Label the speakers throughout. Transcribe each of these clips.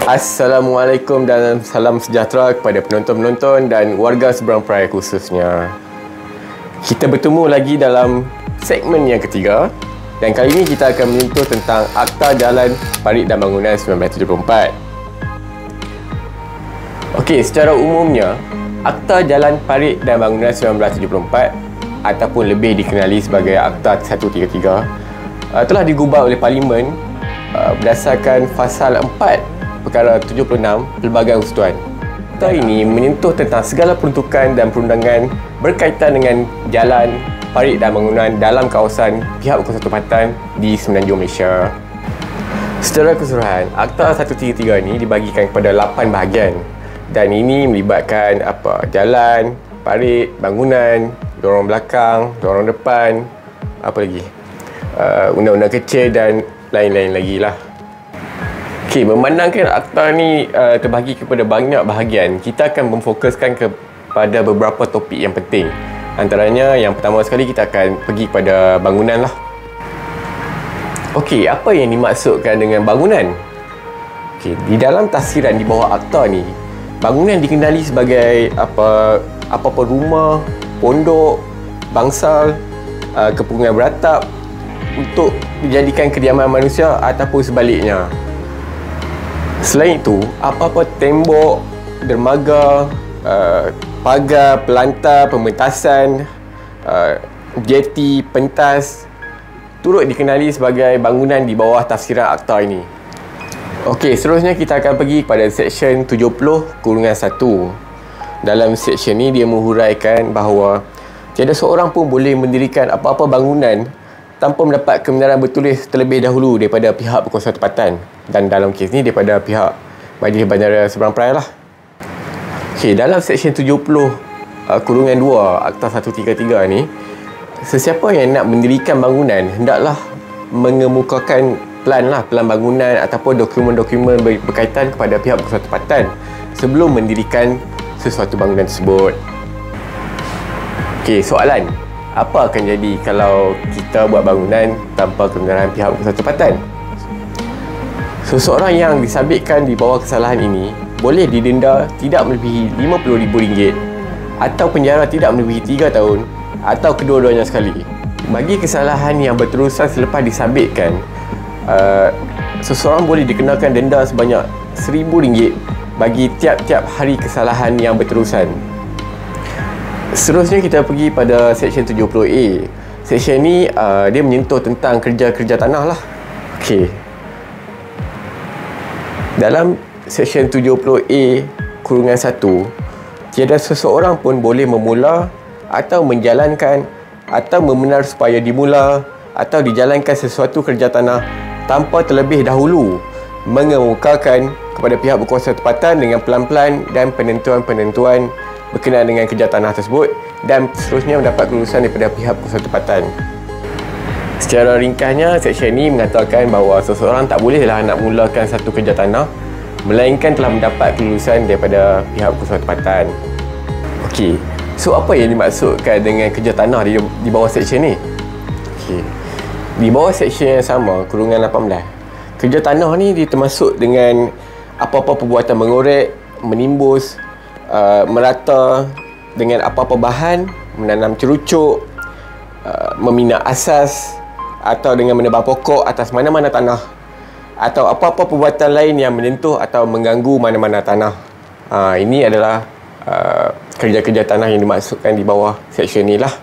Speaker 1: Assalamualaikum dan salam sejahtera kepada penonton-penonton dan warga seberang peraya khususnya. Kita bertemu lagi dalam segmen yang ketiga dan kali ini kita akan menyentuh tentang Akta Jalan Parit dan Bangunan 1974. Okey, secara umumnya Akta Jalan Parit dan Bangunan 1974 ataupun lebih dikenali sebagai Akta 133 telah digubah oleh Parlimen berdasarkan Fasal 4 Perkara 76 Pelbagai Persekutuan. Akta ini menyentuh tentang segala peruntukan dan perundangan berkaitan dengan jalan, parit dan bangunan dalam kawasan pihak berkuasa tempatan di Semenanjung Malaysia. Secara keseluruhan, Akta 133 ini dibahagikan kepada 8 bahagian dan ini melibatkan jalan, parit, bangunan, lorong belakang, lorong depan, undang-undang kecil dan lain-lain lagi lah. Okey, memandangkan akta ni terbahagi kepada banyak bahagian, kita akan memfokuskan kepada beberapa topik yang penting. Antaranya, yang pertama sekali kita akan pergi kepada bangunan lah. Okey, apa yang dimaksudkan dengan bangunan? Okey, di dalam tafsiran di bawah akta ni, bangunan dikenali sebagai apa-apa rumah, pondok, bangsal, kepungan beratap untuk dijadikan kediaman manusia ataupun sebaliknya. Selain itu, apa-apa tembok, dermaga, pagar, pelantar, pementasan, jeti, pentas turut dikenali sebagai bangunan di bawah tafsiran akta ini. Okey, seterusnya kita akan pergi kepada Seksyen 70/1. Dalam seksyen ini dia menghuraikan bahawa tiada seorang pun boleh mendirikan apa-apa bangunan tanpa mendapat kebenaran bertulis terlebih dahulu daripada pihak berkuasa tempatan, dan dalam kes ni daripada pihak Majlis Bandara Seberang Peraya lah. Okey, dalam Seksyen 70/2 Akta 133 ni, sesiapa yang nak mendirikan bangunan hendaklah mengemukakan plan bangunan ataupun dokumen-dokumen berkaitan kepada pihak berkuasa tempatan sebelum mendirikan sesuatu bangunan tersebut. Okey, soalan, apa akan jadi kalau kita buat bangunan tanpa kebenaran pihak berkuasa tempatan? Seseorang yang disabitkan di bawah kesalahan ini boleh didenda tidak melebihi RM50,000 atau penjara tidak melebihi 3 tahun atau kedua-duanya sekali. Bagi kesalahan yang berterusan selepas disabitkan, seseorang boleh dikenakan denda sebanyak RM1,000 bagi tiap-tiap hari kesalahan yang berterusan. Seterusnya kita pergi pada Seksyen 70A. Seksyen ni dia menyentuh tentang kerja-kerja tanah lah. Okey. Dalam Seksyen 70A/1, tiada seseorang pun boleh memula atau menjalankan atau membenar supaya dimula atau dijalankan sesuatu kerja tanah tanpa terlebih dahulu mengemukakan kepada pihak berkuasa tempatan dengan pelan-pelan dan penentuan-penentuan berkenaan dengan kerja tanah tersebut dan seterusnya mendapat kelulusan daripada pihak berkuasa tempatan. Secara ringkasnya, seksyen ini mengatakan bahawa seseorang tak bolehlah nak mulakan satu kerja tanah melainkan telah mendapat kelulusan daripada pihak berkuasa tempatan. Okey, so apa yang dimaksudkan dengan kerja tanah di bawah seksyen ni? Okey, di bawah seksyen yang sama, kurungan 18, kerja tanah ni dia termasuk dengan apa-apa perbuatan mengorek, menimbus, merata dengan apa-apa bahan, menanam cerucuk, membina asas atau dengan menebang pokok atas mana-mana tanah atau apa-apa perbuatan lain yang menyentuh atau mengganggu mana-mana tanah. Ini adalah kerja-kerja tanah yang dimaksudkan di bawah seksyen ni lah.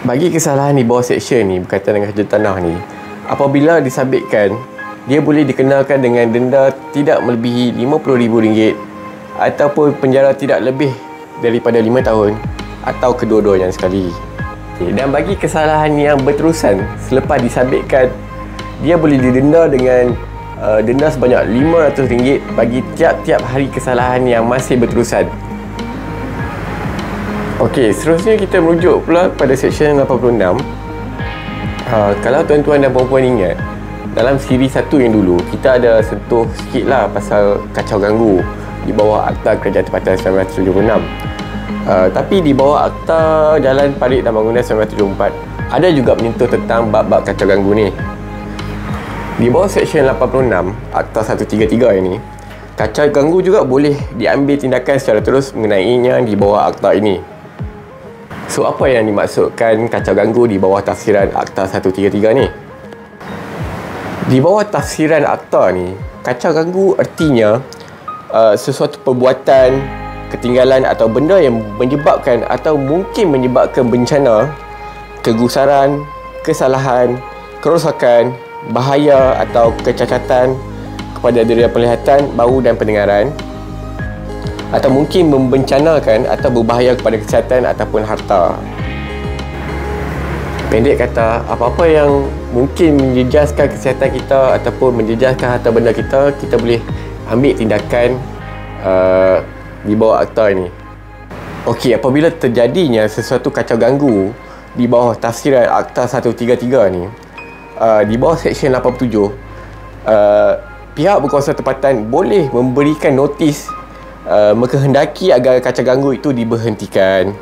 Speaker 1: Bagi kesalahan di bawah seksyen ni berkaitan dengan kerja tanah ni, apabila disabitkan, dia boleh dikenakan dengan denda tidak melebihi RM50,000 ataupun penjara tidak lebih daripada 5 tahun atau kedua-duanya sekali. Dan bagi kesalahan yang berterusan selepas disabitkan, dia boleh didenda dengan denda sebanyak RM500 bagi tiap-tiap hari kesalahan yang masih berterusan. Okey, seterusnya kita merujuk pula pada Seksyen 86. Kalau tuan-tuan dan puan-puan ingat, dalam siri 1 yang dulu, kita ada sentuh sikit lah pasal kacau ganggu di bawah Akta Kerajaan Tempatan 1976. Tapi di bawah Akta Jalan Parit dan Bangunan 1974 ada juga menyentuh tentang bab-bab kacau ganggu ni. Di bawah Seksyen 86 Akta 133 ini, Kacau ganggu juga boleh diambil tindakan secara terus mengenainya di bawah akta ini. So, apa yang dimaksudkan kacau ganggu di bawah tafsiran Akta 133 ni? Di bawah tafsiran akta ni, kacau ganggu artinya sesuatu perbuatan, ketinggalan atau benda yang menyebabkan atau mungkin menyebabkan bencana, kegusaran, kesalahan, kerosakan, bahaya atau kecacatan kepada diri penglihatan, bau dan pendengaran, atau mungkin membencanakan atau berbahaya kepada kesihatan ataupun harta. Pendek kata, apa-apa yang mungkin menjejaskan kesihatan kita ataupun menjejaskan harta benda kita, kita boleh ambil tindakan di bawah akta ini. Okey, apabila terjadinya sesuatu kacau ganggu di bawah tafsiran Akta 133 ni, di bawah Seksyen 87, pihak berkuasa tempatan boleh memberikan notis menghendaki agar kacau ganggu itu diberhentikan.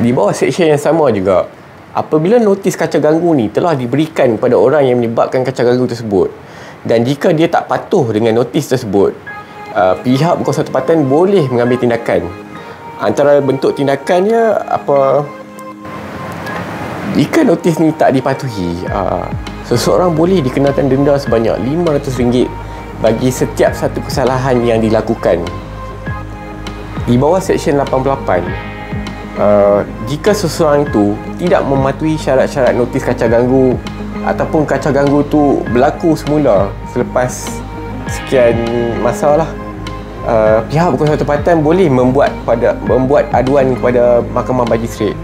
Speaker 1: Di bawah seksyen yang sama juga, apabila notis kacau ganggu ni telah diberikan kepada orang yang menyebabkan kacau ganggu tersebut, dan jika dia tak patuh dengan notis tersebut, pihak berkuasa tempatan boleh mengambil tindakan. Antara bentuk tindakannya apa? Jika notis ni tak dipatuhi, seseorang boleh dikenakan denda sebanyak RM500 bagi setiap satu kesalahan yang dilakukan. Di bawah Seksyen 88, jika seseorang itu tidak mematuhi syarat-syarat notis kacau ganggu ataupun kacau ganggu tu berlaku semula selepas sekian masa lah, pihak berkuasa tempatan boleh membuat aduan kepada Mahkamah Magistrate,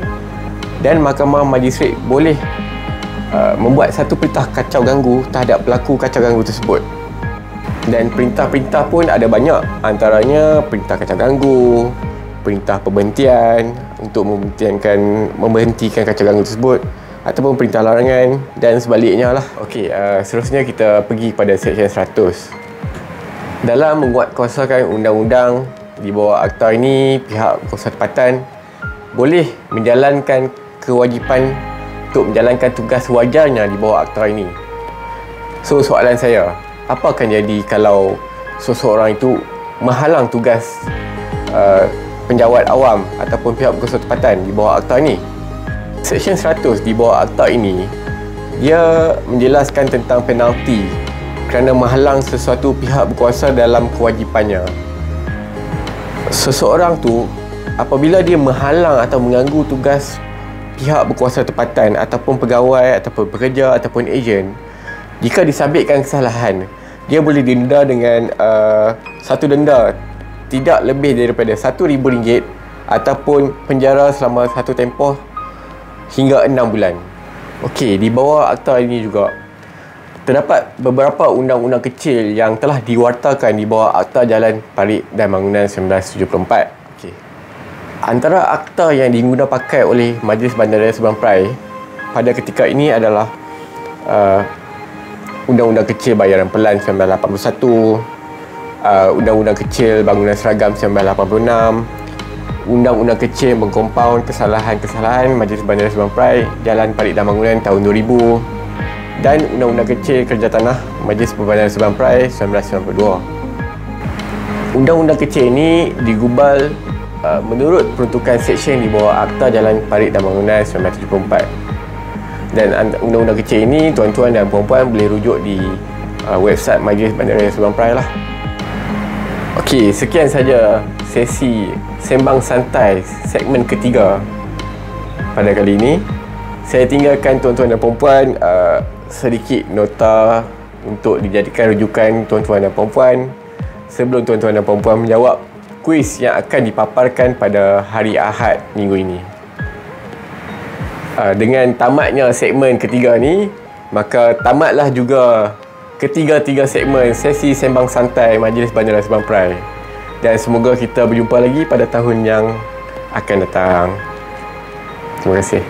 Speaker 1: dan Mahkamah Magistrate boleh membuat satu perintah kacau ganggu terhadap pelaku kacau ganggu tersebut. Dan perintah-perintah pun ada banyak, antaranya perintah kacau ganggu, perintah pemberhentian untuk memberhentikan kacau ganggu tersebut, ataupun perintah larangan dan sebaliknya lah. Okey, seterusnya kita pergi pada Seksyen 100. Dalam menguatkuasakan undang-undang di bawah akta ini, pihak berkuasa tempatan boleh menjalankan kewajipan untuk menjalankan tugas wajarnya di bawah akta ini. So, soalan saya, apa akan jadi kalau seseorang itu menghalang tugas penjawat awam ataupun pihak berkuasa tempatan di bawah akta ini? Seksyen 100 di bawah akta ini, dia menjelaskan tentang penalti kerana menghalang sesuatu pihak berkuasa dalam kewajipannya. Seseorang tu apabila dia menghalang atau mengganggu tugas pihak berkuasa tempatan ataupun pegawai ataupun pekerja ataupun ejen, jika disabitkan kesalahan, dia boleh didenda dengan satu denda tidak lebih daripada RM1,000 ataupun penjara selama satu tempoh hingga 6 bulan. Okey, di bawah akta ini juga terdapat beberapa undang-undang kecil yang telah diwartakan di bawah Akta Jalan Parit dan Bangunan 1974. Okey. Antara akta yang diguna pakai oleh Majlis Bandaraya Sabang Perai pada ketika ini adalah Undang-Undang Kecil Bayaran Pelan 1981, Undang-Undang Kecil Bangunan Seragam 1986, Undang-Undang Kecil Mengkompaun Kesalahan-Kesalahan Majlis Bandaraya Sabang Perai Jalan Parit dan Bangunan tahun 2000, dan Undang-Undang Kecil Kerja Tanah Majlis Perbandaran Sabang Perai 1992. Undang-undang kecil ini digubal menurut peruntukan seksyen di bawah Akta Jalan Parit dan Bangunan 1974. Dan undang-undang kecil ini tuan-tuan dan puan-puan boleh rujuk di website Majlis Bandaraya Sabang Perai lah. Okey, sekian saja sesi Sembang Santai segmen ketiga pada kali ini. Saya tinggalkan tuan-tuan dan puan-puan sedikit nota untuk dijadikan rujukan tuan-tuan dan puan-puan sebelum tuan-tuan dan puan-puan menjawab kuis yang akan dipaparkan pada hari Ahad minggu ini. Dengan tamatnya segmen ketiga ni, maka tamatlah juga ketiga-tiga segmen sesi Sembang Santai Majlis Bandaraya Sabang Perai. Dan semoga kita berjumpa lagi pada tahun yang akan datang. Terima kasih.